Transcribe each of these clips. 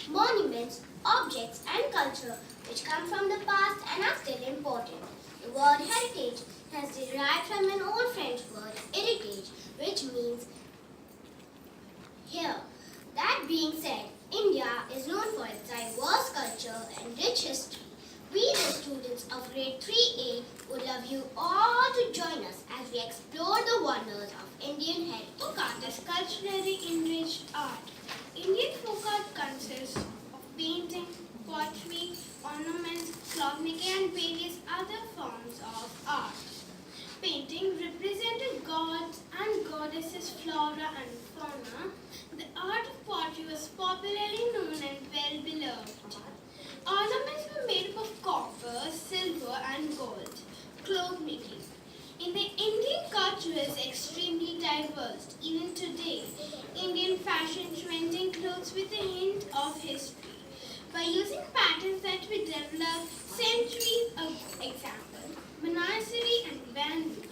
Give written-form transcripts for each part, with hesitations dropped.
monuments, objects and culture which come from the past and are still important. The word heritage has derived from an old French word heritage, which means here. That being said, India is known for its diverse culture and rich history. We, the students of grade 3A, would love you all to join us as we explore the wonders of Indian heritage. Folk art is culturally enriched art. Indian folk art consists of painting, pottery, ornaments, cloth-making and various other forms of art. Painting represented gods and goddesses, flora and fauna. The art of pottery was popularly known and well beloved. Ornaments were made up of copper, silver and gold. Cloth making. In the Indian culture is extremely diverse. Even today, Indian fashion trends in clothes with a hint of history. By using patterns that were developed centuries ago. Example, Manasari and bamboo.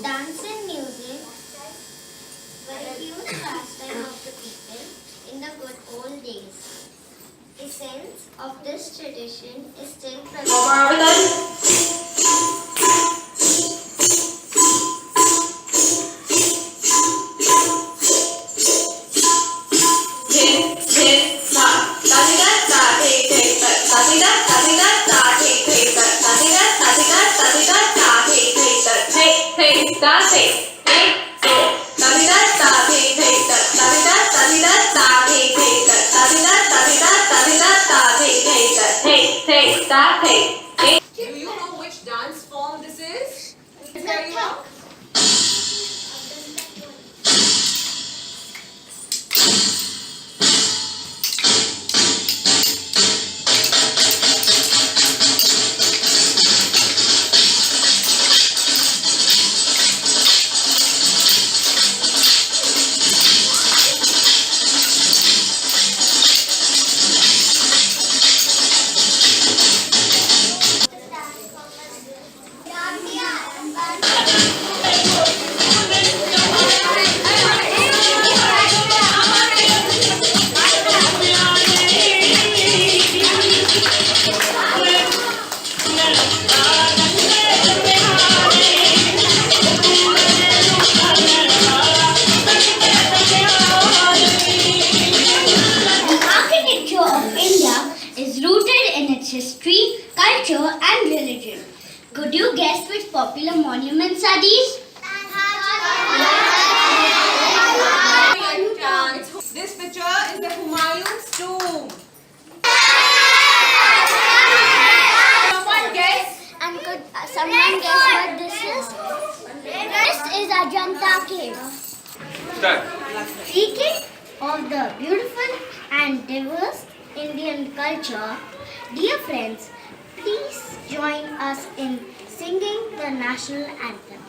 Dance and music were a huge pastime of the people in the good old days. The sense of this tradition is still present. Do you know which dance form this is? Very well. History, culture and religion. Could you guess which popular monuments are these? This picture is the Humayun's tomb. Someone guess? And could someone guess what this is? This is Ajanta Cave. Speaking of the beautiful and diverse Indian culture, dear friends, please join us in singing the national anthem.